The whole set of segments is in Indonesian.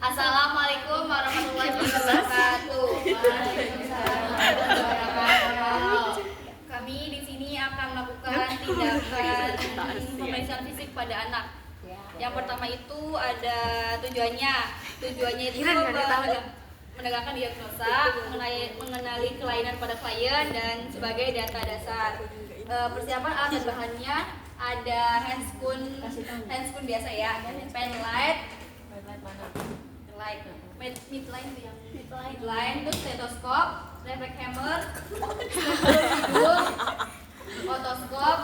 Assalamualaikum warahmatullahi wabarakatuh. Kami di sini akan melakukan tindakan pemeriksaan fisik pada anak. Yang pertama itu ada tujuannya itu menegakkan diagnosa, mengenali kelainan pada klien dan sebagai data dasar. Persiapan alat dan bahannya ada handscoon biasa ya, pen light, terus stetoskop, reflex hammer, hidung, otoskop,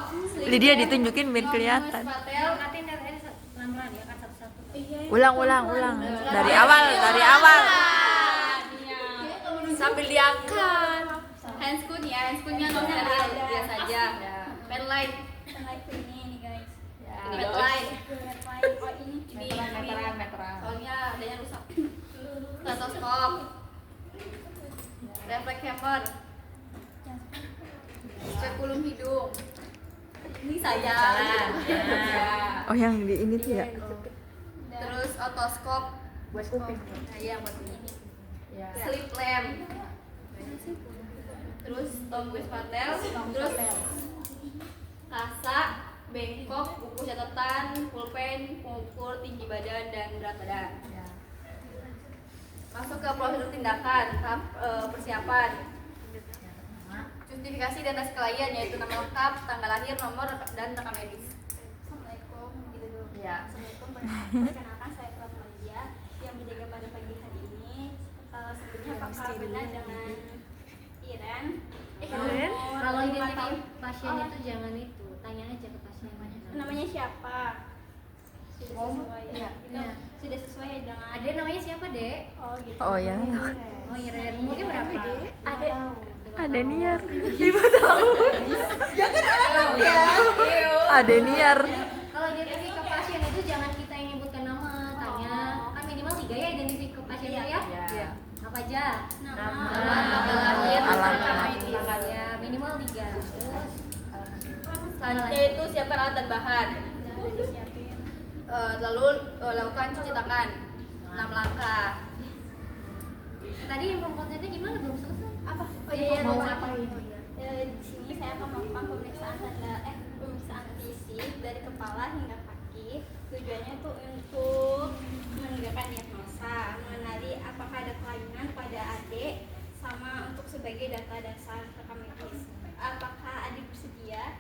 Lydia ditunjukin biar kelihatan. Ulang dari awal sambil diangkat. Handscoonnya biasa aja. Pen light ini guys. Pen light. Oh ini meteran. Soalnya adanya rusak. Stetoskop, reflex hammer, spekulum hidung. Ini saya. Oh yang di ini tuh ya. Terus otoskop buat kuping. Nah, iya buat ini. Sleep lamp. Terus tombus patel, terus kasa, bengkok, buku catatan, pulpen, pengukur tinggi badan dan berat badan. Masuk ke prosedur tindakan, tahap persiapan. Justifikasi dan tes klien yaitu nama lengkap, tanggal lahir, nomor dan rekam medis. Assalamualaikum, gitu dulu. Ya. Assalamualaikum, perkenalkan saya Fatima Malia yang menjaga pada pagi hari ini. Sebelumnya apakah benar dengan Iren? Kalau identitas pasien itu jangan itu, tanya aja ke pasien Namanya siapa? Sudah sesuai ya. Sudah sesuai dengan. Ade namanya siapa, Dek? Oh gitu. Oh ya. Oh, Iren. Umurnya berapa? Ada niar 5 tahun. Ada niar. Kalau identifikasi pasien itu jangan kita yang nyebutkan nama, tanya. Kan minimal 3 ya identifikasi pasien itu ya? Iya. Apa aja? Nama, tanggal lahir, alamat. rekam medis. Ya, minimal 3. Terus Selanjutnya itu siapkan alat dan bahan. udah disiapin. Lalu lakukan cuci tangan 6 langkah. tadi info kontennya gimana? Belum selesai. Apa? Oh Iya, mau lupa. ngapain? Di sini saya akan melakukan pemeriksaan fisik dari kepala hingga kaki. Tujuannya itu untuk menegakkan diagnosa, mengenali apakah ada kelainan pada adik, sama untuk sebagai data dasar rekam medis. Apakah adik bersedia?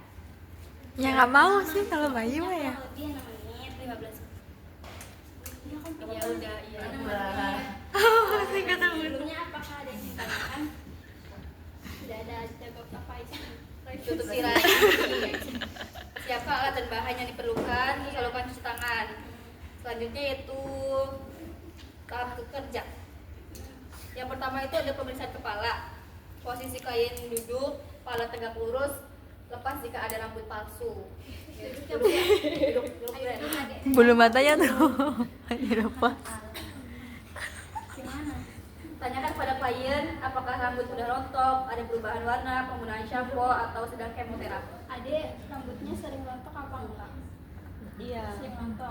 Ya nggak mau sih kalau Bayu mah ya. Lebih 6 menit, 15 menit. Ya udah, iya. Sebelumnya apakah ada yang ditanyakan? Tidak ada, jaga Faiz. Tutup tirai. Siapa alat dan bahan yang diperlukan, terus lakukan cuci tangan. Selanjutnya yaitu tahap kerja. Yang pertama itu ada pemeriksaan kepala. Posisi klien duduk, kepala tegak lurus, lepas jika ada rambut palsu. Duduk. Bulu matanya tuh hanya lepas. Gimana? Tanyakan pada klien apakah rambut sudah rontok, ada perubahan warna, penggunaan shampoo atau sedang kemoterapi. Adik rambutnya sering rontok apa enggak? Iya. Sering rontok.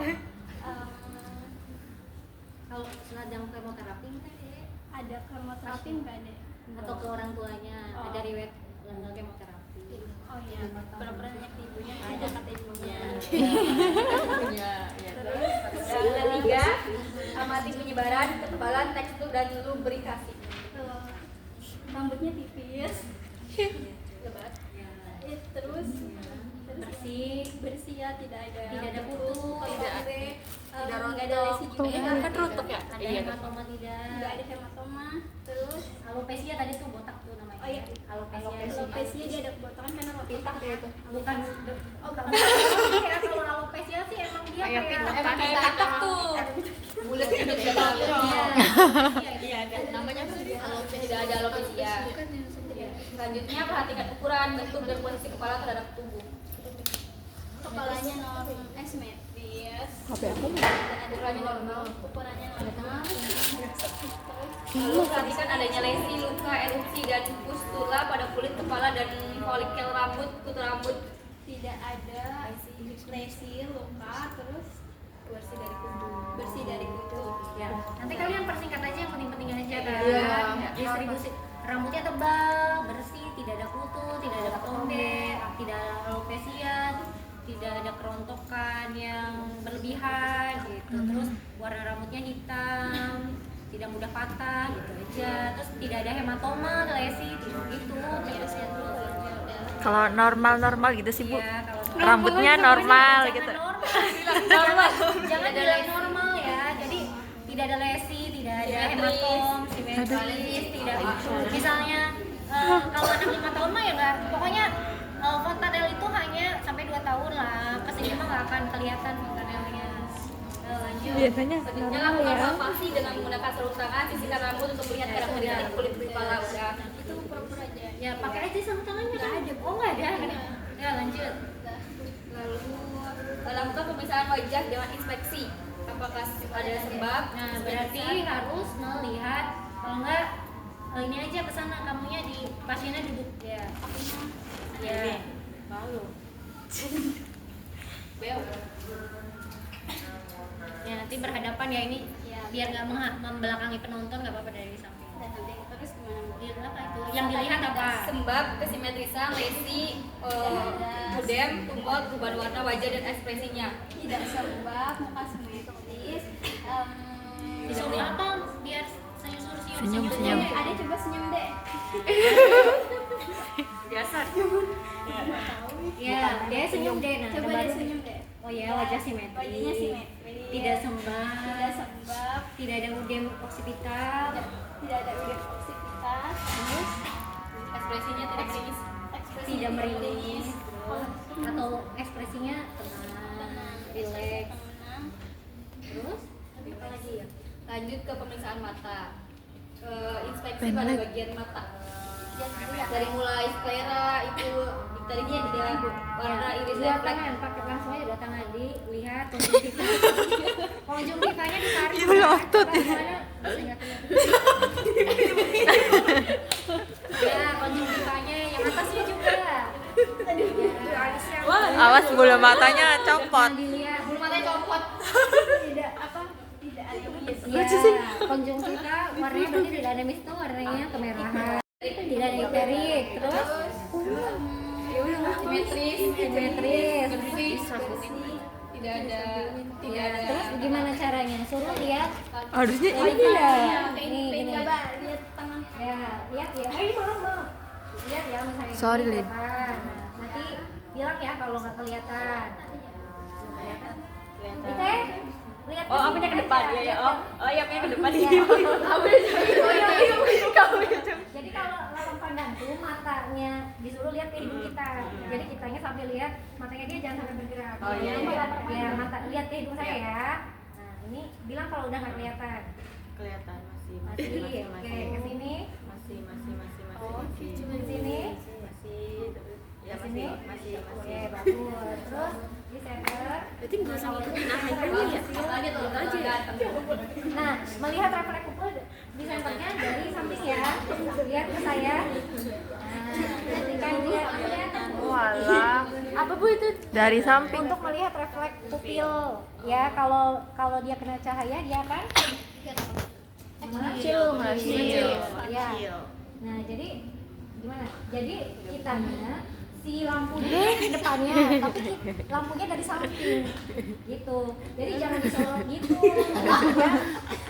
Kalau sedang kemoterapi enggak, Dek? Ada kemoterapi enggak, Dek? Atau ke orang tuanya Oh. ada riwayat gagal kemoterapi. Oh iya, pura-pura nanya ke ibunya, ada kata ibunya. Terus yang ketiga, amati penyebaran, ketebalan, tekstur dan lubrikasi. Rambutnya tipis, Lebat. terus bersih ya, tidak ada kutu, tidak ada lesi juga, Kan rontok ya? Ada hematoma tidak tidak? ada hematoma, terus Alopecia tadi tuh botak tuh namanya. oh iya, alopecia dia ada kebotakan karena rontok ya itu. Bukan. Oh bukan. Kira kalau alopecia sih emang dia kayak Emang kayak pitak tuh. Bulat gitu ya. Iya, ada. Namanya alopecia, tidak ada alopecia. Selanjutnya perhatikan ukuran, bentuk dan posisi kepala terhadap tubuh. Kepalanya simetris. Ada ukurannya normal. Ukurannya normal. Lalu perhatikan adanya lesi, luka, erupsi dan pustula pada kulit kepala dan folikel rambut, kutu rambut. Tidak ada lesi, luka, terus Bersih dari kutu. bersih dari kutu. Ya. Nanti rambutnya tebal, bersih, tidak ada kutu, tidak ada ketombe, tidak ada alopecia, tidak ada kerontokan yang berlebihan gitu. Terus warna rambutnya hitam, tidak mudah patah gitu aja. Terus tidak ada hematoma, lesi gitu. Terus ya terus. Kalau normal gitu sih Bu. Iya, kalau Rambutnya normal jangan gitu. normal. Jangan bilang normal ya. Jadi tidak ada lesi, tidak ada hematom, simetris, tidak misalnya kalau anak 5 tahun mah ya nggak, pokoknya fontanel itu hanya sampai 2 tahun lah. Kesini mah nggak akan kelihatan fontanelnya. Lanjut. Biasanya Selanjutnya normal lakukan ya. palpasi dengan menggunakan sarung tangan, sisihkan rambut untuk melihat karakteristik kulit kepala. Udah. Itu pura-pura aja. Ya pakai aja sarung tangannya kan. Oh nggak ada. Ya lanjut. Lalu lakukan pemeriksaan wajah dengan inspeksi. Apakah ada sebab? Nah berarti harus melihat, kalau nggak ini aja kesana, kamunya di pasiennya duduk ya. Ya. Malu. Bel. Ya nanti berhadapan ya ini. Biar nggak membelakangi penonton, nggak apa-apa dari samping. Terus gimana? Lihat apa itu? Yang dilihat apa? Sembab, kesimetrisan, lesi, pudem, tumor, perubahan warna wajah dan ekspresinya. Tidak sembab, muka simetris. Disuruh apa? Biar saya suruh Senyum. Ada coba senyum deh. Biasa. Ya, dia senyum deh. Nah, Coba baru- deh senyum deh. Oh ya, wajah simetris. Wajahnya simetris. Tidak sembab. Tidak sembab. Tidak ada udem oksipital. Tidak ada udem oksipitas. Terus Ekspresinya tidak klinis. Ekspresi tidak merilis. Oh, Atau ekspresinya tenang, rileks. tenang. Terus apa lagi ya? Lanjut ke pemeriksaan mata. Inspeksi Pendek. pada bagian mata. Dari mulai sklera itu tadinya ada warna iris Dua refleks. tangan, pakai langsung aja 2 tangan dilihat konjungtiva. Konjungtivanya ditarik. Itu lotot ya. Ya, konjungtivanya yang atasnya juga. Awas bulu matanya copot. Dilihat. Bulu matanya copot. Tidak apa? Tidak ada Ya, konjungtiva warnanya berarti tidak ada misto, warnanya kemerahan. Tidak ada iterik. Terus Simetris, simetris. tidak ada Ya, terus gimana caranya? Suruh lihat. Harusnya Oh, ini ya. Nih, gini. Coba lihat tangan. Ya, lihat ya. Ini mau. Lihat ya misalnya. Sorry, ini Lin. depan. Nah, nanti bilang ya kalau nggak kelihatan. Kelihatan. Lihat. Oh, sini apanya ke aja. depan ya ya. Oh, iya apanya ke depan. Iya. Jadi kalau lawan pandang tuh matanya disuruh lihat ke hidung kita. Jadi kitanya sambil lihat, matanya dia jangan sampai bergerak. Oh, iya, iya. Ya, mata lihat ke hidung saya ya. Nah, ini bilang kalau udah nggak kelihatan. Kelihatan Masih, oke, ke sini. masih Oh, cuma di sini. ya Di sini. masih Oke, bagus. Terus di center. berarti nggak usah ngikutin apa ya Apalagi tuh aja. Nah, melihat refleks pupil di senternya dari samping ya. Lihat ke saya. Nah, ketika dia kelihatan. Walah. apa Bu itu Dari samping. Untuk melihat refleks pupil, ya kalau dia kena cahaya dia akan mengecil. Ya. Nah, jadi gimana? Jadi kitanya si lampunya di depannya, tapi lampunya dari samping, gitu. Jadi jangan disorot gitu. Ya.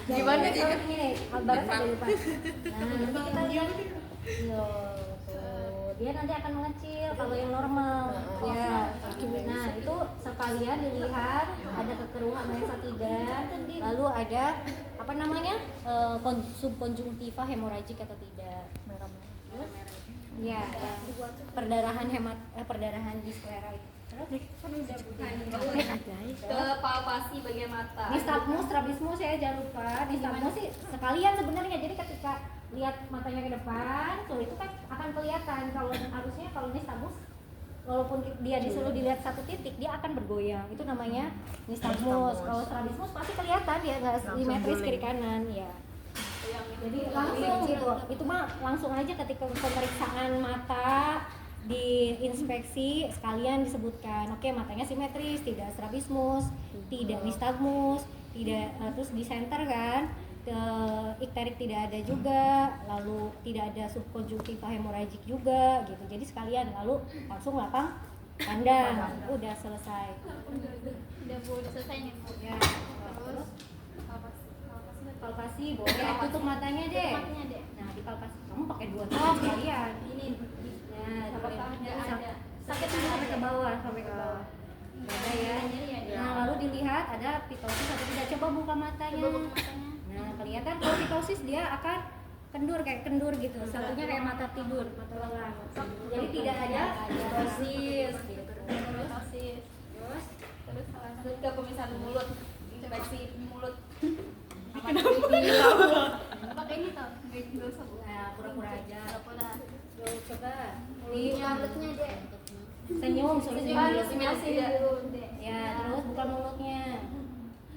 Gimana sih? Ini, baru ada lupa. Nah, nanti kita lihat. Yo, tuh. Dia nanti akan mengecil kalau yang normal. Ya. Nah, itu sekalian dilihat ada kekeruhan lensa tidak, lalu ada apa namanya? Subkonjungtiva hemoragik atau tidak. Ya, perdarahan perdarahan di sklera itu. Ke palpasi bagian mata. Nistagmus, strabismus ya jangan lupa. Nistagmus sih sekalian sebenarnya. Jadi ketika lihat matanya ke depan, tuh itu kan akan kelihatan. Kalau harusnya kalau nistagmus, walaupun dia disuruh dilihat satu titik, dia akan bergoyang. Itu namanya nistagmus. Kalau strabismus pasti kelihatan dia nggak simetris kiri kanan ya. Jadi langsung gitu, itu mah langsung aja ketika pemeriksaan mata diinspeksi sekalian disebutkan, oke matanya simetris, tidak strabismus, tidak nistagmus, tidak terus di center kan, pterik tidak ada juga, lalu tidak ada subkonjungtiva hemoragik juga gitu. Jadi sekalian lalu langsung lapang pandang, udah selesai. Udah Bu, udah selesai nih Bu. Ya, terus palpasi Iya, boleh tutup matanya deh. Matanya deh. Nah di palpasi kamu pakai 2 tok kalian. Ini Nah, Apa-apa, nggak ada. sakit sampai ke bawah, sampai ke bawah. Nggak ada ya. nyeri ya. Nah, lalu dilihat ada pitosis atau tidak. Coba buka matanya. Coba buka matanya. Nah, kelihatan kalau pitosis dia akan kendur kayak kendur gitu. Satunya kayak mata tidur, mata lelah. Jadi tidak ada pitosis gitu. Pitosis. Terus Lanjut ke pemeriksaan mulut, inspeksi mulut. pakai ini tau? Nggak usah Bu. Nah, pura-pura aja. Pura-pura. Yuk, coba di Mulutnya deh. senyum, suruh senyum. Simulasi dulu deh. Ya, terus buka mulutnya.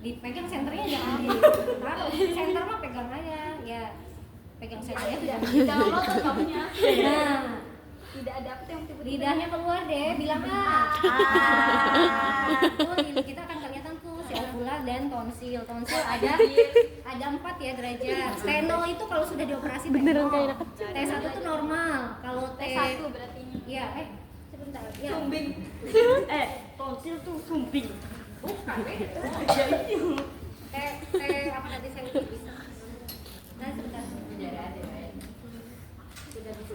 Dipegang senternya jangan ditaruh. Senter mah pegang aja. Ya, pegang senternya tuh jangan. Jangan lotot kamunya. Nah, Tidak ada apa yang tiba-tiba. lidahnya keluar deh, bilang tuh kita akan kelihatan tuh si ovular dan tonsil. Tonsil ada 4 ya derajat. T0 itu kalau sudah dioperasi beneran kayak anak kecil. T1 tuh normal. Kalau T1 berarti. Iya, sebentar. Ya. Sumbing. Tonsil tuh sumbing. Bukan, T apa nanti saya bisa. Nah, sebentar. Sudah ada. Sudah bisa.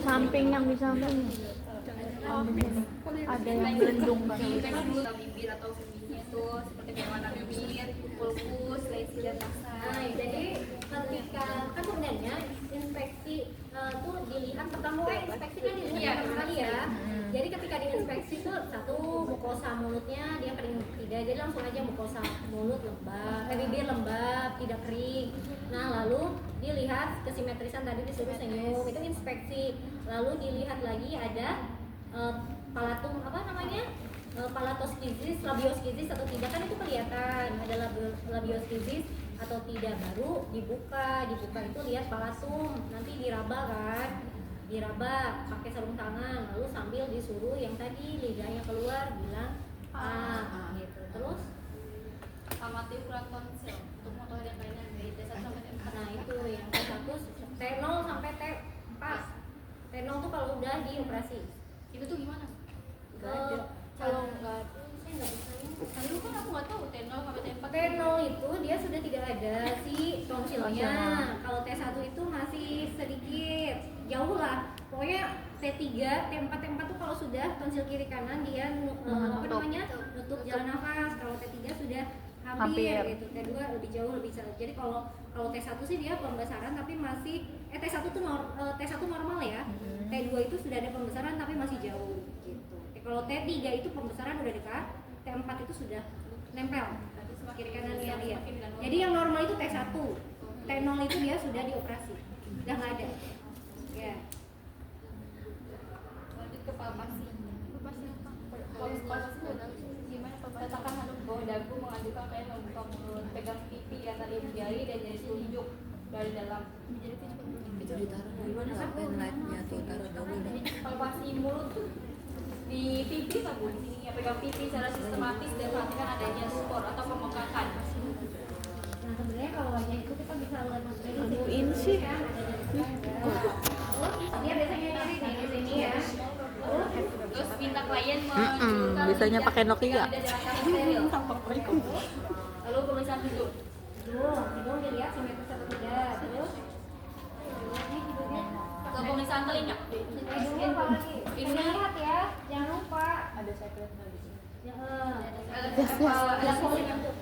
Samping yang di samping. Ada yang melendung banget. Tes dulu bibir atau bibirnya itu seperti bagaimana bibir, pulkus, lesi dan rasa. Nah, jadi ketika kan sebenarnya inspeksi tuh dilihat pertama inspeksi kan dilihat pertama kali ya. Jadi ketika diinspeksi tuh satu mukosa mulutnya dia kering tidak, jadi langsung aja mukosa mulut lembab, bibir lembab, tidak kering. Nah lalu dilihat kesimetrisan tadi disuruh senyum itu inspeksi. Lalu dilihat lagi ada palatum apa namanya? Palatoschisis, labioskisis atau tidak kan itu kelihatan ada labioskisis atau tidak, baru dibuka itu lihat palatum, nanti diraba kan, diraba pakai sarung tangan, lalu sambil disuruh yang tadi lidahnya keluar bilang gitu. Terus amati ukuran tonsil untuk motor yang lainnya dari T1 sampai T4. nah itu yang T1 T0 sampai T4. T0 tuh kalau udah dioperasi. Itu tuh gimana? Kalau nggak saya nggak bisa ini. Dulu kan aku nggak tahu T0 sampai T4. T0 itu dia sudah tidak ada si tonsilnya. Kalau T1 itu masih sedikit, jauh lah. Pokoknya T3, T4 tuh kalau sudah tonsil kiri kanan dia apa namanya nutup jalan nafas. Kalau T3 sudah hampir gitu. T2 lebih jauh lebih jauh. Jadi kalau T1 sih dia pembesaran tapi masih T1 tuh T1 normal ya. T2 itu sudah ada pembesaran tapi masih jauh gitu. Kalau T3 itu pembesaran udah dekat, T4 itu sudah nempel kiri kanan ya dia. Jadi yang normal itu T1, T0 itu dia sudah dioperasi, udah nggak ada. Ya. Lanjut ke palpasi. Palpasi apa? Palpasi gimana? Letakkan handuk bawah dagu, mengajukan kain membuka mulut, pegang pipi antara ibu jari dan jari telunjuk dari dalam. Itu ditaruh di mana? Penlightnya tuh taruh dulu deh. Palpasi mulut tuh di pipi kan Bu, di sini ya, pegang pipi secara sistematis dan perhatikan adanya spor atau pemekakan. Nah sebenarnya kalau wajah itu kita bisa lihat dari Aduin sih. kan ada dia biasanya nyari nih di sini ya. Terus minta klien menunjukkan biasanya pakai Nokia. yang tidak jalan kaki steril. Lalu pemeriksaan hidung. Hidung dilihat simetris atau tidak. Terus Ke pemeriksaan telinga. hidungnya apa lagi? Hidungnya lihat ya, jangan lupa. Ada sekret lagi. Ya,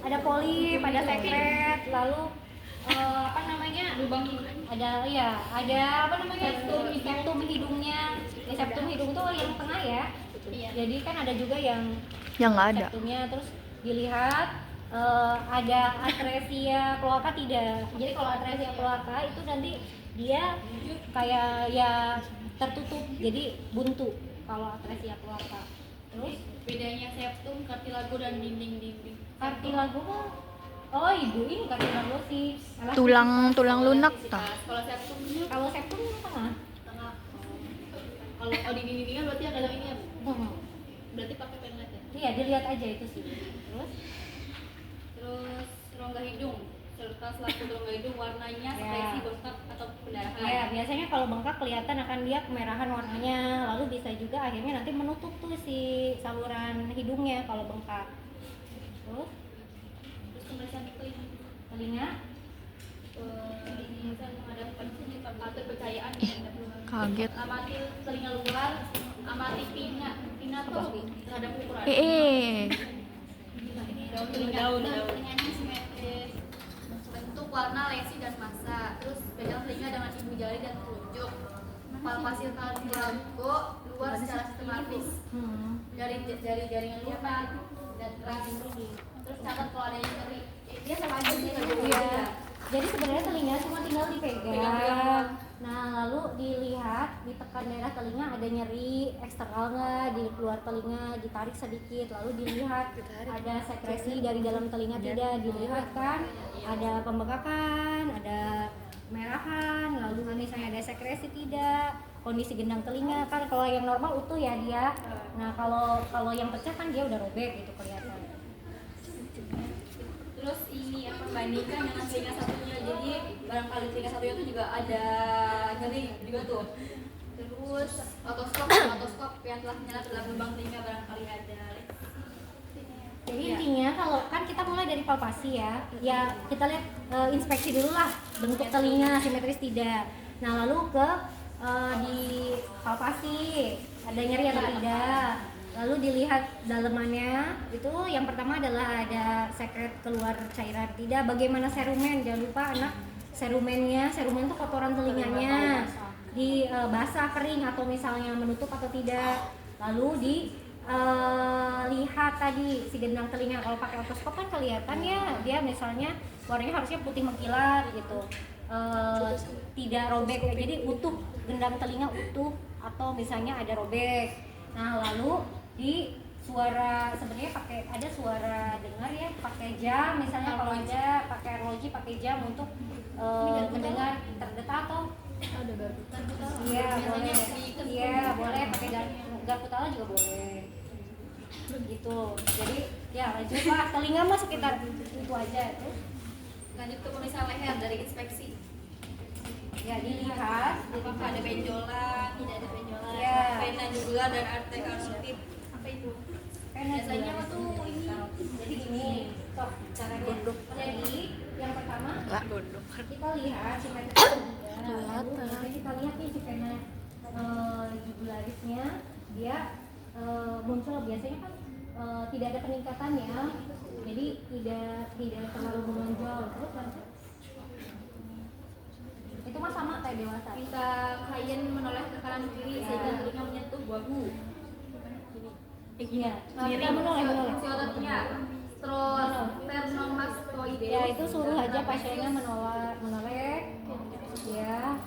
ada polip, ada sekret, lalu apa namanya? Lubang ada apa namanya? Septum hidungnya. Septum hidung tuh yang tengah ya. Iya. Jadi kan ada juga yang Nggak ada. septumnya, terus dilihat ada atresia kloaka tidak. Jadi kalau atresia kloaka itu nanti dia kayak ya tertutup, jadi buntu kalau atresia kloaka. Terus bedanya septum, kartilago dan dinding-dinding. kartilago mah, oh ibu ini kartilago sih. Tulang lunak tah. Kalau septum Kalau septum yang tengah. tengah. Kalau dinding-dindingnya berarti agak ini ya. Hmm. Berarti pakai penlet ya. Iya, dilihat aja itu sih. Terus rongga hidung serta selaput rongga hidung warnanya Ya. sekresi, bengkak atau pendarahan. Ya, biasanya kalau bengkak kelihatan akan dia kemerahan warnanya, lalu bisa juga akhirnya nanti menutup tuh si saluran hidungnya kalau bengkak. Terus Terus pemeriksaan telinga, pemeriksaan menghadapkan sini atau kepercayaan Kaget. amati telinga luar, amati pina tuh terhadap ukuran. Daun telinganya simetris, bentuk, warna, lesi dan massa. Terus pegang telinga dengan ibu jari dan telunjuk. Palpasi kartilago luar secara sistematis dari jaringan lunak dan keras. Terus catat kalau ada yang nyeri. Dia sama aja sih nggak Iya. beda. Jadi sebenarnya telinga cuma tinggal dipegang. Nah, lalu dilihat, ditekan daerah telinga ada nyeri eksternal nggak, di luar telinga ditarik sedikit, lalu dilihat ada sekresi dari dalam telinga tidak, dilihat kan ada pembengkakan, ada merahan, lalu misalnya ada sekresi tidak, kondisi gendang telinga kan kalau yang normal utuh ya dia. Nah, kalau yang pecah kan dia udah robek gitu kelihatan. Terus ini yang perbandingkan dengan telinga satunya, jadi barangkali telinga satunya itu juga ada nyeri juga tuh. Terus otoskop yang telah menyala dalam lubang telinga barangkali ada. Jadi Iya. intinya kalau kan kita mulai dari palpasi ya kita lihat inspeksi dulu lah bentuk telinga simetris tidak. Nah lalu ke di palpasi ada nyeri atau tidak. Lalu dilihat dalemannya, itu yang pertama adalah ada sekret keluar cairan tidak, bagaimana serumen, jangan lupa anak serumen itu kotoran telinganya di basah, kering atau misalnya menutup atau tidak. Lalu lihat tadi si gendang telinga, kalau pakai otoskop kan kelihatan ya dia misalnya warnanya harusnya putih mengkilat gitu, tidak robek, jadi utuh, gendang telinga utuh atau misalnya ada robek. Nah lalu di suara, sebenarnya ada suara dengar ya, pakai jam misalnya, kalau ada pakai arloji, pakai jam untuk mendengar terdetak atau iya boleh, iya boleh pakai garputala juga boleh gitu. Jadi ya lanjut lah, telinga mah sekitar itu aja. Terus Lanjut ke pemeriksaan leher dari inspeksi. ya dilihat Apakah ada benjolan, tidak ada benjolan, Iya. vena jugular dan arteri karotid. Apa itu? Biasanya apa tuh ini? jadi gini toh caranya. Jadi yang pertama kita lihat simetris ketiga, lalu biasanya kita lihat nih si vena jugularisnya dia muncul biasanya kan tidak ada peningkatannya, jadi tidak terlalu menonjol. Terus lanjut itu mah sama kayak dewasa. Minta klien menoleh ke kanan kiri sehingga telinga menyentuh bahu. Iya, Miring. kita menoleh. Fungsi ototnya. Terus sternomastoideus. Ya itu suruh aja pasiennya menoleh. Ya,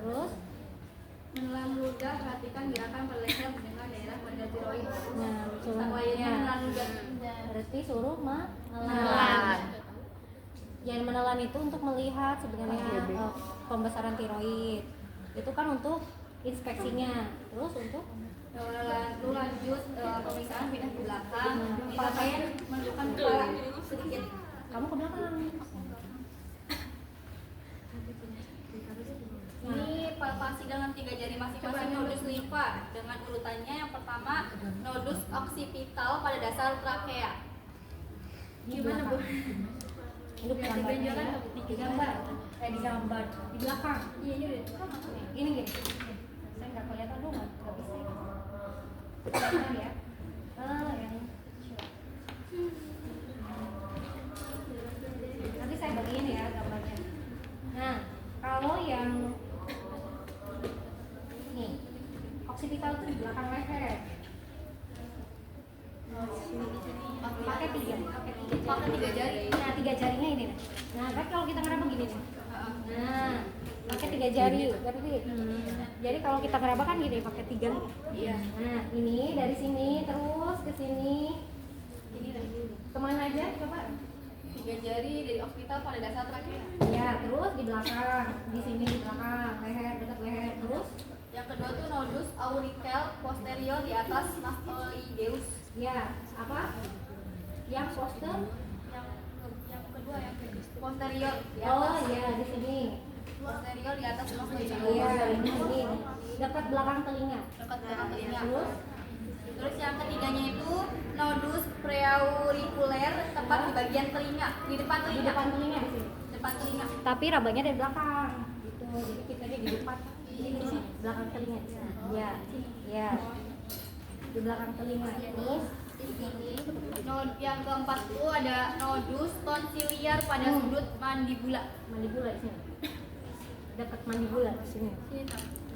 terus Menelan ludah, perhatikan gerakan pada leher mendengar daerah pada tiroid. nah suruh Kliennya menelan ludah. berarti suruh menelan. Yang menelan itu untuk melihat sebenarnya pembesaran tiroid. Itu kan untuk inspeksinya. Terus untuk Lalu lanjut pemeriksaan pindah ke belakang. Minta klien menunjukkan kepala sedikit. kamu ke belakang. Ini palpasi dengan 3 jari masing-masing nodus limfa dengan urutannya. Yang pertama nodus oksipital pada dasar trakea. Gimana Bu? Ini gambarnya ya. Di gambar di belakang. Iya ini udah. Ini gini. Saya nggak kelihatan dong, nggak bisa. Kelihatan ya. Yang nanti saya bagiin ya gambarnya. Nah, kalau yang nih oksipital itu di belakang leher. Pakai tiga Pakai 3 jari. Nah, 3 jarinya ini. Nah, kan kalau kita ngeraba begini nih. Nah, pakai 3 jari, ngerti? Jadi kalau kita ngeraba kan gini, pakai 3. Iya. Nah, ini dari sini terus ke sini. Kemana aja? Coba. 3 jari dari orbital pada dasar trakea. Ya, terus di belakang, di sini di belakang, leher, dekat leher, terus. Yang kedua tuh nodus auricle posterior di atas mastoideus. Ya, apa? Yang poster? Yang kedua yang posterior di Oh atas. iya, di sini. Posterior di atas mastoideus. Iya, ini dekat belakang telinga. Dekat belakang telinga. Terus Terus yang ketiganya itu nodus preauricular tepat di bagian telinga, di depan di telinga. depan telinga di sini. Depan telinga. Tapi rabanya dari belakang. Gitu. Jadi kita di depan ini belakang telinga. Ya. Ya. Di belakang telinga. Terus Yang keempat itu ada nodus tonsiliar pada sudut mandibula. mandibula di sini. Dekat mandibula di sini.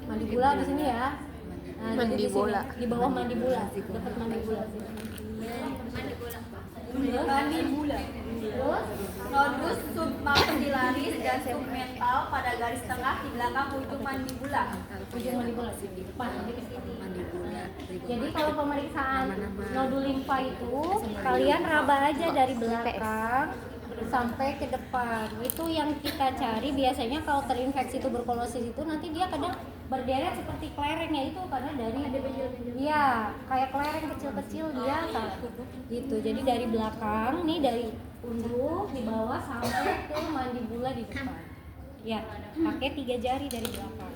Mandibula di sini ya. Nah, jadi di sini, Mandibula. di bawah mandibula, dekat mandibula sini. Mandibula. Terus Nodus submaxillaris dan submental pada garis tengah di belakang ujung mandibula. ujung mandibula sini depan nanti ke sini. Mandibula. Jadi kalau pemeriksaan nodul limfa itu kalian raba aja dari belakang sampai ke depan. Itu yang kita cari biasanya kalau terinfeksi tuberkulosis itu nanti dia kadang berderet seperti kelerengnya itu karena dari iya kayak kelereng kecil-kecil dia gitu. Jadi dari belakang nih dari unduk di bawah sampai ke mandibula di depan. Ya, pakai 3 jari dari belakang.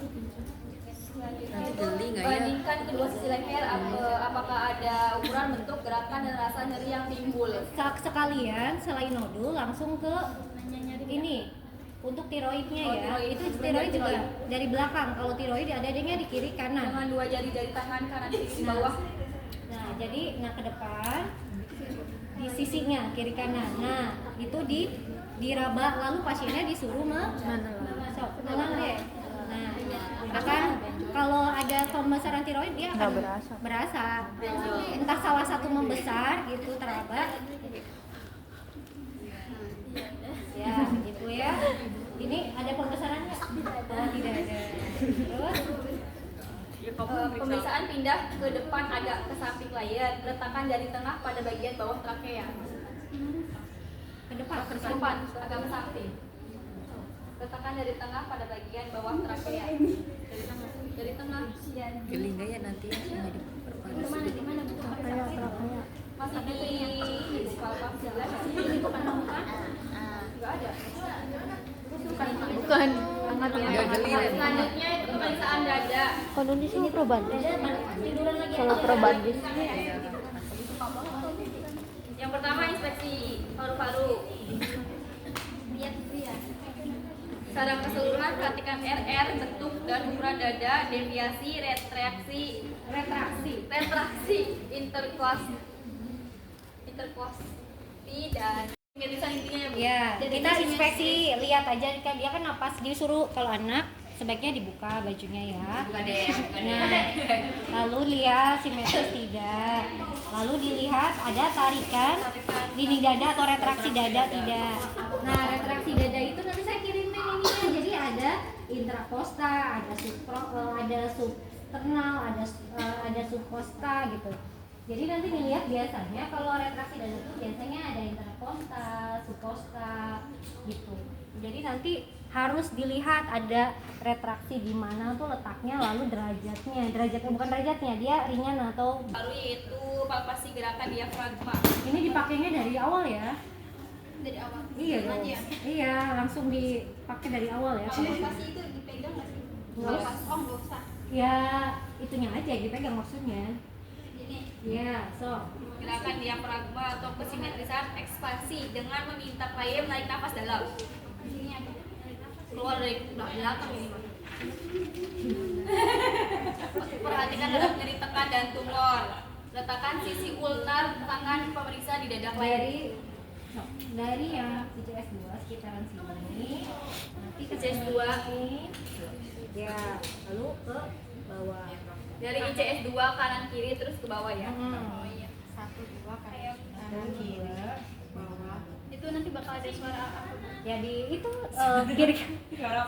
Nanti geli nggak ya? Bandingkan kedua sisi leher, apakah ada ukuran, bentuk, gerakan, dan rasa nyeri yang timbul. Sekalian selain nodul langsung ke ini untuk tiroidnya Oh, ya. tiroid. Itu tiroid juga dari belakang. Kalau tiroid adanya di kiri kanan. Dengan 2 jari dari tangan kanan kiri di bawah. Nah, jadi ke depan di sisinya kiri kanan. Nah, itu diraba lalu pasiennya disuruh menenang deh. Nah, akan kalau ada pembesaran tiroid dia akan berasa. Entah salah satu membesar gitu teraba. Ya, gitu ya. Ini ada pembesaran nggak? Oh, tidak ada. Terus Pemeriksaan pindah ke depan agak ke samping layar. Letakkan jari tengah pada bagian bawah trakea. ke depan. Ke depan agak ke samping. Letakkan jari tengah pada bagian bawah trakea. Jari tengah. Geli nggak ya nanti ya sama diperparah? Di mana butuh masih di kepala jelas. Ini bukan bukan? Enggak ada. Bukan. Hangat ya. Nggak geli ya? Selanjutnya itu pemeriksaan dada. Kalau di sini perubahan. Tiduran lagi. Kalau perubahan di Yang pertama inspeksi paru-paru. Lihat dulu ya. Secara keseluruhan perhatikan RR, bentuk dan ukuran dada, deviasi, retraksi, interklasi dan tulisan intinya ya, Bu. Ya, Jadi kita ini inspeksi, lihat aja kan dia kan napas disuruh kalau anak sebaiknya dibuka bajunya ya. Bukan deh, bukan deh. Nah, lalu lihat simetris tidak. Lalu dilihat ada tarikan dinding dada atau retraksi dada tidak. Nah, retraksi dada itu nanti saya kirimin ininya. Jadi ada intracosta, ada substernal, ada subcosta gitu. Jadi nanti dilihat biasanya kalau retraksi dada itu biasanya ada intracosta, subcosta gitu. Jadi nanti harus dilihat ada retraksi di mana tuh letaknya, lalu derajatnya bukan derajatnya, dia ringan atau Baru yaitu palpasi gerakan diafragma. ini dipakainya dari awal ya. Dari awal. Iya dong. Aja. Iya, langsung dipakai dari awal ya. Kalau palpasi itu dipegang nggak sih? Nggak. Palpas, nggak usah. Ya, itunya aja dipegang maksudnya. Ini Iya, so. gerakan diafragma atau kesimetrisan ekspansi dengan meminta klien naik nafas dalam. Ini aja. Keluar dari belakang ini, Mas. Perhatikan dalam nyeri tekan dan tumor. Letakkan sisi ulnar tangan pemeriksa di dada klien. Dari yang ICS 2 sekitaran sini, nanti ke ICS 2. sini. Ya, lalu ke bawah. Dari ICS 2 kanan kiri terus ke bawah ya. Oh iya. 1 2 kayak kanan kiri bawah. Itu nanti bakal ada suara apa? Jadi itu kiri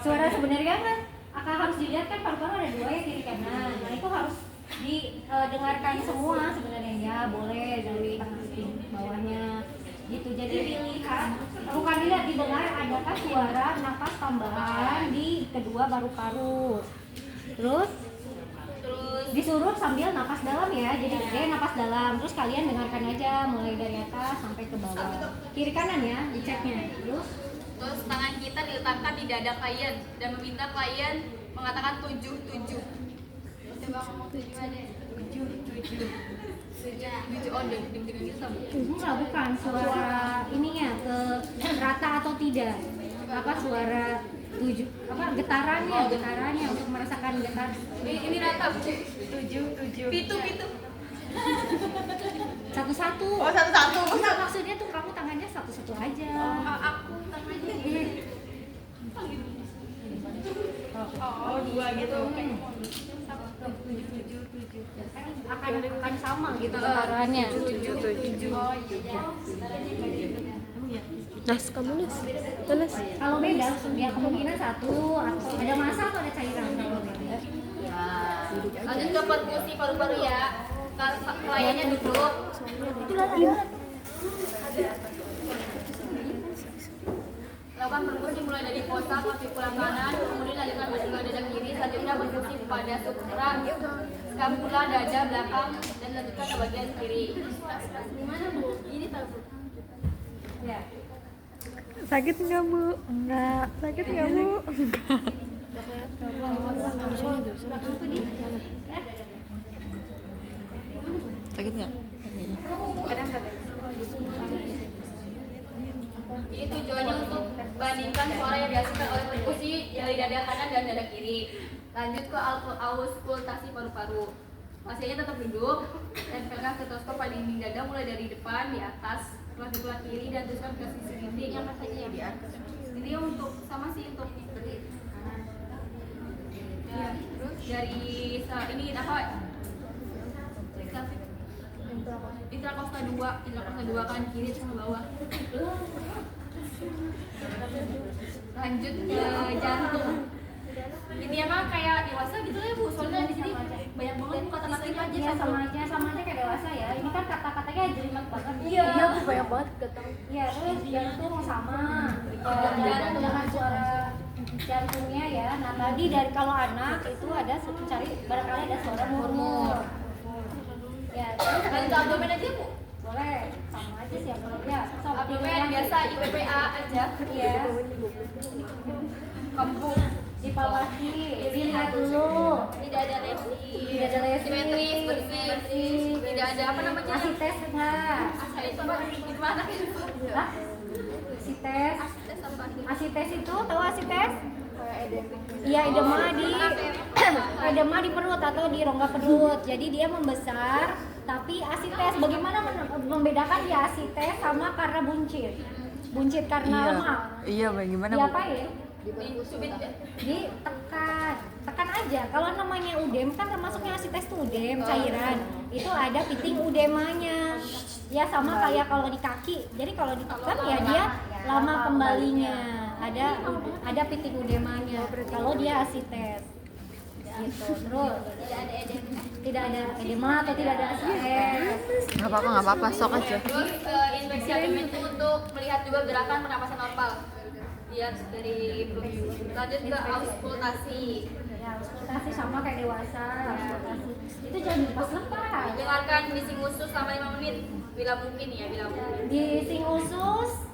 suara sebenarnya kan akan harus dilihat kan paru-paru ada dua ya kiri kanan. Nah itu harus didengarkan semua sebenarnya ya, boleh dari tengah bawahnya gitu. Jadi dilihat, bukan dilihat, didengar adakah suara napas tambahan di kedua paru-paru. Terus disuruh sambil napas dalam ya, jadi dia napas dalam, terus kalian dengarkan aja mulai dari atas sampai ke bawah, kiri kanan ya diceknya. Terus tangan kita diletakkan di dada klien dan meminta klien mengatakan 7. Coba ngomong 7 aja. 7 on dan dengan kita. Enggak, bukan suara ininya ke rata atau tidak. Apa suara 7 apa getarannya untuk merasakan getar. Ini rata 7. Pitu. Satu-satu. Oh, satu-satu. Enggak, maksudnya tuh kamu tangannya satu-satu aja. Aku tangannya Oh, 2 gitu. Akan sama gitu getarannya. 7. Oh iya. Nas, kamu Nas. Nas. Kalau beda ya kemungkinan satu atau ada massa atau ada cairan kalau beda. lanjut ke perkusi paru-paru ya. Kliennya duduk. Lakukan perkusi mulai dari fosa, clavicular kanan, kemudian lanjutkan ke dada kiri, selanjutnya perkusi pada subra, scapula, dada belakang, dan lanjutkan ke bagian kiri. Gimana Bu? Ini tahu Bu? Ya. Sakit nggak Bu? Enggak. Sakit nggak Bu? Sakit nggak? Ini tujuannya untuk bandingkan suara yang dihasilkan oleh perkusi dari dada kanan dan dada kiri. Lanjut ke auskultasi paru-paru. Pasiennya tetap duduk dan pegang stetoskop pada dinding dada mulai dari depan di atas clavicular kiri dan teruskan ke sisi dinding yang saja di atas. Ini untuk sama sih untuk kanan. Ya, terus dari ini apa? Intrakosta 2 kan kiri terus ke bawah. Lanjut ke jantung. Ini emang kayak dewasa gitu ya Bu, soalnya di sini banyak banget Bu kata-kata aja Iya, sama aja kayak dewasa ya. Ini kan kata-katanya jelimet banget. Iya, banyak banget kata. Iya, terus jantung sama. Dengan suara jantungnya ya. Nah tadi dari kalau anak itu ada cari barangkali ada suara murmur. Ya, terus lanjut abdomen aja Bu. boleh sama aja sih ya. Abdomen biasa IPPA aja. Iya. Kembung. Dipalasi, dilihat dulu. Tidak ada lesi. Tidak ada lesi. Simetris, bersih. Tidak ada apa namanya? Kasih tes enggak? Saya itu Pak gimana gitu? Hah? Kasih tes. Tes apa? Asites itu tahu asites? Iya, edema di perut atau di rongga perut. Jadi dia membesar, tapi asites. Bagaimana membedakan ya asites sama karena buncit? Buncit karena lemak. Iya, bagaimana? Diapain? Disubit. Tekan aja. Kalau namanya udem kan termasuknya asites tuh udem cairan. Itu ada piting udemanya. Ya sama kayak kalau di kaki. Jadi kalau ditekan ya dia lama kembalinya. Ada piting udemanya. Kalau dia asites. Gitu. Terus tidak ada edema atau tidak ada asites. Nggak apa-apa, sok aja. Terus inspeksi abdomen itu untuk melihat juga gerakan pernapasan normal. Lihat dari perut. Lanjut ke auskultasi. Ya, auskultasi sama kayak dewasa. Auskultasi. Itu jangan dilepas-lepas. Dengarkan bising usus selama 5 menit bila mungkin ya, bila mungkin. Bising usus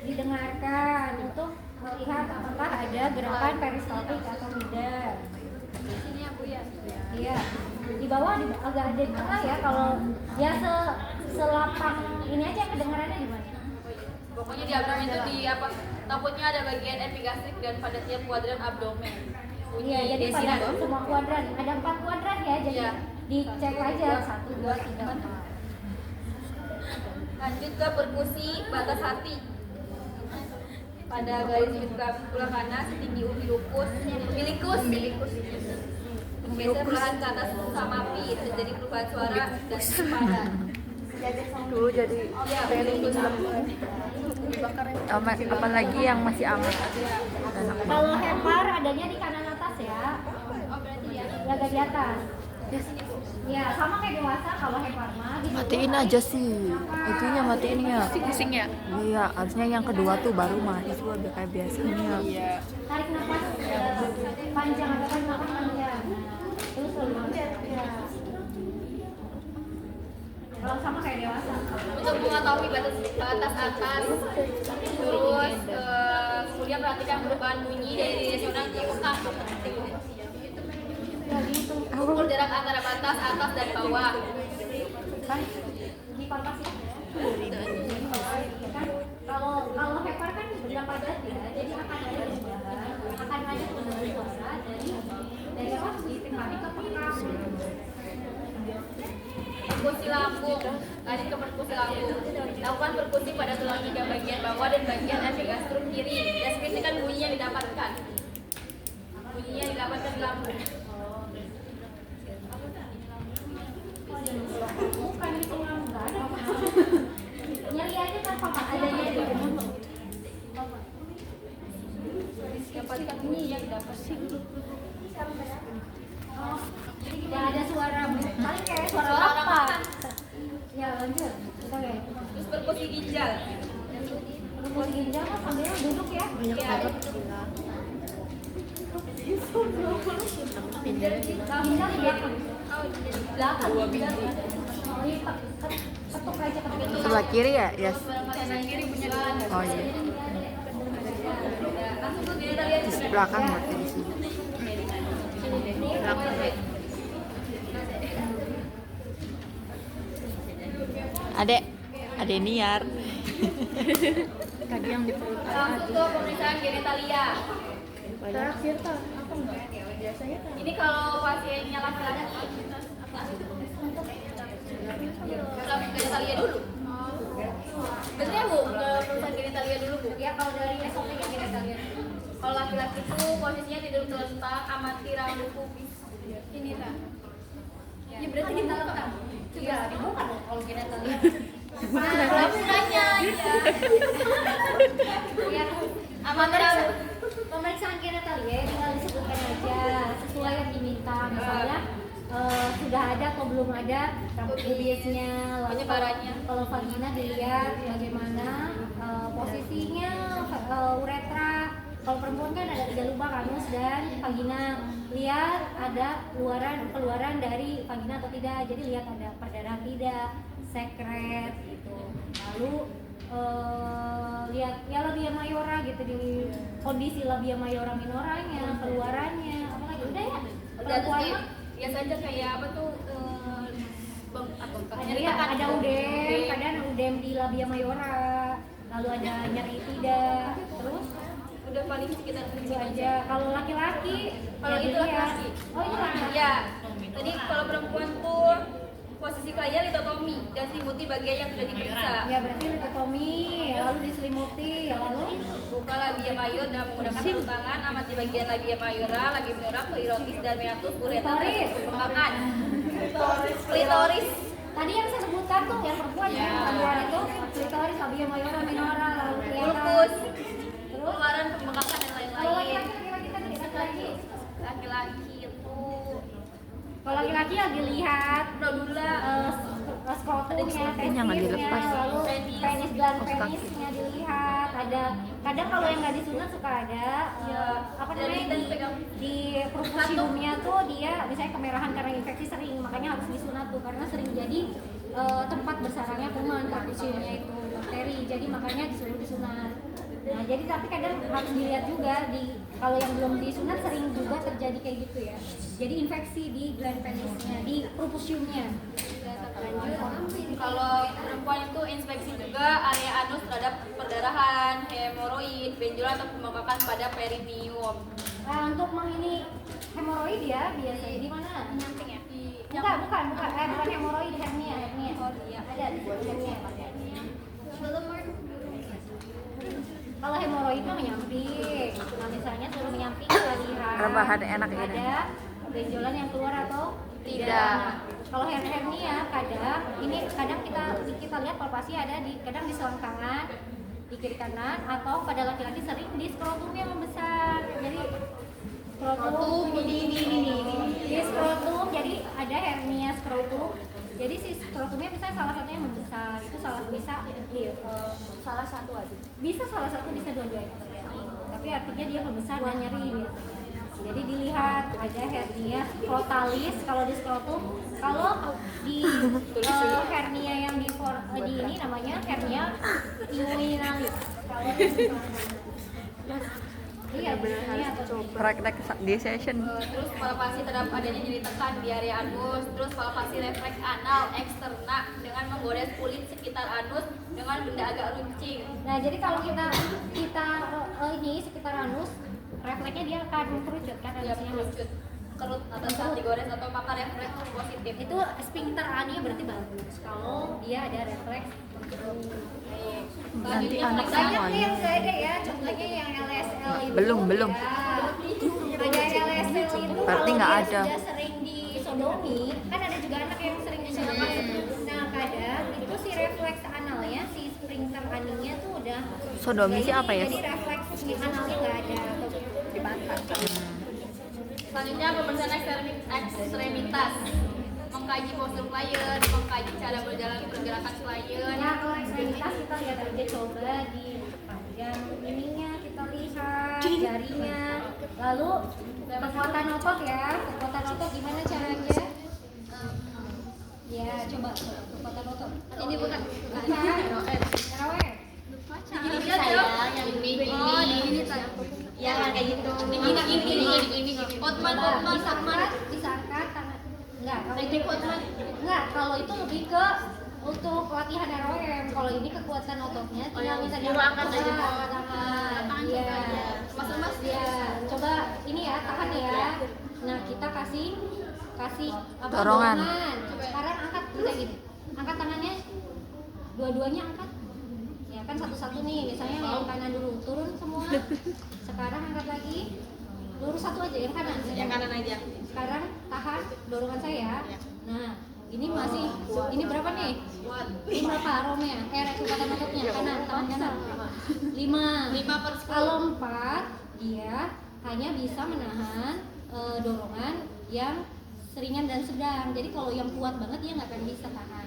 didengarkan untuk melihat apakah ada gerakan peristaltik atau tidak. Di sini ya Bu ya. Iya. Di bawah agak ada di tengah ya, kalau ya selapang ini aja kedengarannya gimana? Pokoknya di abdomen itu di apa? Takutnya ada bagian epigastrik dan pada tiap kuadran abdomen. Iya, jadi pada semua kuadran ada 4 kuadran ya, jadi Iya. dicek aja 1, 2, 3, 4. Lanjut ke perkusi batas hati. Pada garis ventrikular kanan setinggi umbilikus. Bergeser perlahan ke atas sama pi, terjadi perubahan suara dan sempadan. Dulu jadi Iya, betul. apalagi yang masih aman. Kalau hepar adanya di kanan atas ya. Oh berarti ya. Agak di atas. Ya, sama kayak dewasa kalau hepar mah di Matiin aja sih. Itunya matiin ya. Pusing ya? Iya, harusnya yang kedua tuh baru mahasiswa biar kayak biasanya. Iya. tarik nafas panjang atau tarik nafas panjang. Terus lalu ya. Kalau sama kayak dewasa. Untuk mengetahui batas atas, terus kemudian perhatikan perubahan bunyi dari resonans di otak. Ukur jarak antara batas atas dan bawah. Kan di palpasi. Kan kalau hepar kan berapa dat ya, jadi akan ada perubahan, akan ada perubahan suara dari apa di tempatnya ke pekam. Perkusi lambung, lanjut ke perkusi lambung. Lakukan perkusi pada tulang iga bagian bawah dan bagian epigastrum kiri. Deskripsikan bunyi yang didapatkan. Bunyi yang didapatkan di lambung. Bukan di tengah enggak ada. Nyeri aja tanpa adanya di Dapatkan bunyi yang didapatkan. Oh, jadi tidak ada suara, paling kayak suara Suara apa? makan. Ya lanjut, kita lihat. Terus perkusi ginjal. Perkusi ginjal kan sambil duduk ya. Ya, Ginjal di belakang. Belakang. Oh iya, ketuk aja ketuk. Sebelah kiri ya? Yes. kanan kiri punya Oh iya. langsung tuh kita lihat Di belakang berarti di sini. Adek Niar. Tadi yang di perut. langsung ke pemeriksaan genitalia. Terakhir tuh apa enggak? Biasanya kan. Ini kalau pasiennya laki-laki genitalia dulu. Betul ya Bu, ke pemeriksaan genitalia dulu Bu. Ya kalau dari SOP yang kita lihat. Kalau laki-laki itu posisinya tidur terlentang, amati rambut pubis. Ini tak. Ya berarti dibuka. Iya, dibuka dong kalau genitalia. Pura-puranya ya. Ya, Amati rambut. pemeriksaan genitalia tinggal disebutkan aja sesuai yang diminta. Misalnya sudah ada atau belum ada rambut pubisnya, lalu Penyebarannya. kalau vagina dilihat bagaimana posisinya, uretra. Kalau perempuan kan ada 3 lubang, anus dan vagina. Lihat ada keluaran dari vagina atau tidak. Jadi lihat ada perdarahan tidak, sekret gitu. Lalu lihat ya labia mayora gitu, di kondisi labia mayora minoranya, keluarannya, apalagi udah ya. Perempuan mah Biasa aja kayak apa tuh ada udem, kadang udem di labia mayora, lalu ada nyeri tidak, terus udah paling sekitar itu segitu aja. Kalau laki-laki, Kalau ya itu dilihat. laki-laki. Oh itu laki-laki. Ya, tadi kalau perempuan tuh posisi kaya litotomi dan selimuti bagian yang sudah diperiksa. Ya berarti litotomi, lalu diselimuti, lalu Buka labia mayor dengan menggunakan sarung tangan, amati bagian labia mayora, labia minora, klitoris dan meatus uretra Klitoris. perkembangan. Klitoris. tadi yang saya sebutkan tuh yang perempuan ya, perempuan itu klitoris, labia mayora, minora, lalu kelihatan. Vulkus, Terus pengeluaran pembengkakan dan kalau lain-lain. laki-laki tadi laki-laki. Laki-laki itu Kalau laki-laki ya dilihat nodula, skrotumnya, Jangan testisnya, dilepas. lalu penis dan penisnya dilihat. Ada kadang kalau yang nggak disunat suka ada Ya, apa dari namanya dan pegang. di perfusiumnya tuh dia misalnya kemerahan karena infeksi sering, makanya harus disunat tuh karena sering jadi tempat bersarangnya kuman perfusiumnya itu bakteri, jadi makanya disuruh disunat. Nah jadi tapi kadang harus dilihat juga kalau yang belum disunat sering juga terjadi kayak gitu ya. Jadi infeksi di gland penisnya, di perfusiumnya. Kalau perempuan itu inspeksi juga area anus terhadap perdarahan, hemoroid, benjolan atau pembengkakan pada perineum. Nah untuk ini hemoroid ya biasanya di mana? Nyamping ya? Bukan hemoroid, hernia. Oh iya. Ada di hernia. Kalau hemoroid mah menyamping. Nah misalnya suruh menyamping kelahiran. Rebahan enak ini. Ada benjolan yang keluar atau Tidak. Nah, Kalau hernia kadang kita lihat palpasi ada kadang di selangkangan, di kiri kanan, atau pada laki-laki sering di skrotum yang membesar. Jadi skrotum di skrotum, jadi ada hernia skrotum. Jadi si skrotumnya bisa salah satunya membesar, itu salah satu aja. Bisa salah satu, bisa dua-duanya. Tapi artinya dia membesar dan nyeri biasanya. Jadi dilihat ada hernia frontalis kalau di skrotum. Kalau di hernia yang di ini namanya hernia inguinalis. Iya benar, harus coba praktek di session. Terus palpasi terhadap adanya nyeri tekan di area anus. Terus palpasi refleks anal eksterna dengan menggores kulit sekitar anus dengan benda agak runcing. Nah jadi kalau kita ini sekitar anus, refleksnya dia akan kerucut kan? Dia kerucut kerut atau saat digores atau maka refleks positif. Itu sphincter ania berarti bagus kalau dia ada refleks. Nanti anak Banyak semuanya. nih yang nggak ada ya, contohnya yang LSL itu. Belum. Ya. Ada LSL itu Berarti kalau nggak dia ada. sudah sering disodomi, kan ada juga anak yang sering disodomi. Nah kadang itu si refleks analnya, si sphincter aninya tuh udah. Sodomi sih apa ya? Jadi refleks analnya nggak ada. Selanjutnya pemeriksaan ekstremitas, mengkaji postur klien, mengkaji cara berjalan pergerakan klien. Nah kalau ekstremitas kita lihat aja, coba di panjang ininya kita lihat jarinya, lalu kekuatan otot ya, kekuatan otot gimana caranya? Ya coba kekuatan otot. Ini bukan terawih. Ini yang ini Ya kayak gitu. ini. Otman Bisa angkat tangan. Enggak, kalau itu lebih ke untuk latihan ROM. Kalau ini kekuatan ototnya tinggal minta diangkat aja tangan. Iya. Mas ya. Coba ini ya, tahan ya. Nah, kita kasih apa? Dorongan. Sekarang angkat kayak gini. Angkat tangannya. Dua-duanya angkat. Ya kan satu-satu nih, misalnya yang kanan dulu turun semua. Sekarang angkat lagi. Lurus satu aja, yang kanan. Yang kanan aja. Sekarang tahan dorongan saya. Nah, ini berapa nih? Ini berapa aromnya? Kekuatan ototnya kanan, tangan kanan. 5 per 10. Kalau 4, dia hanya bisa menahan dorongan yang ringan dan sedang. Jadi kalau yang kuat banget dia nggak akan bisa tahan.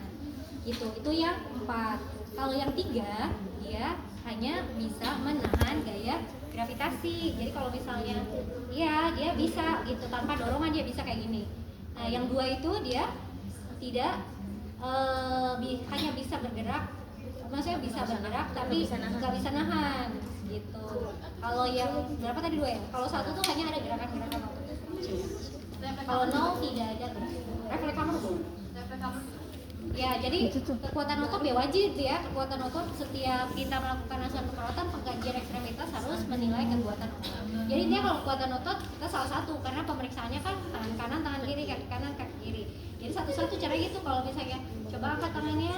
Gitu. Itu yang 4. Kalau yang 3, dia hanya bisa menahan gaya gravitasi. Jadi kalau misalnya ya dia bisa gitu tanpa dorongan dia bisa kayak gini. Nah yang 2 itu dia tidak hanya bisa bergerak, maksudnya bisa bergerak tapi nggak bisa nahan gitu. Kalau yang berapa tadi 2 ya? Kalau 1 tuh hanya ada gerakan-gerakan otot. Kalau 0 tidak ada refleks kamu. Ya, jadi kekuatan otot ya wajib ya, kekuatan otot setiap kita melakukan asuhan keperawatan pengkajian ekstremitas harus menilai kekuatan otot. Jadi dia kalau kekuatan otot kita salah satu karena pemeriksaannya kan tangan kanan, tangan kiri, kaki kanan, kaki kiri. Jadi satu-satu cara gitu kalau misalnya coba angkat tangannya.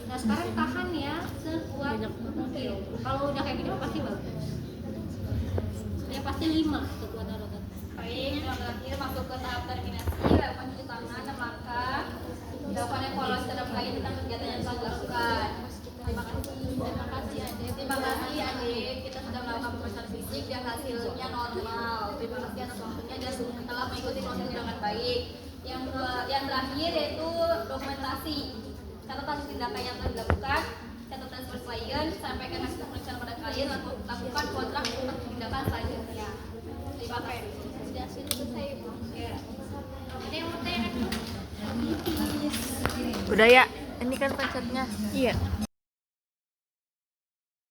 Nah, sekarang tahan ya sekuat mungkin. Kalau udah kayak gini pasti bagus. Dia pasti 5 kekuatan otot. Baik, yang terakhir masuk ke tahap terminasi, lakukan cuci tangan 6 langkah. Dilakukan evaluasi terhadap klien tentang kegiatan yang telah dilakukan. Terima kasih adik. Kita sudah melakukan pemeriksaan fisik dan hasilnya normal. Terima kasih atas waktunya dan telah mengikuti proses dengan baik. Yang terakhir yaitu dokumentasi. Catatan tindakan yang telah dilakukan, catatan seperti klien, sampaikan hasil pemeriksaan pada klien, lakukan kontrak untuk tindakan selanjutnya. Terima kasih. Sudah selesai. Ya. Ada yang mau tanya? Udah ya, ini kan pencetnya. Iya.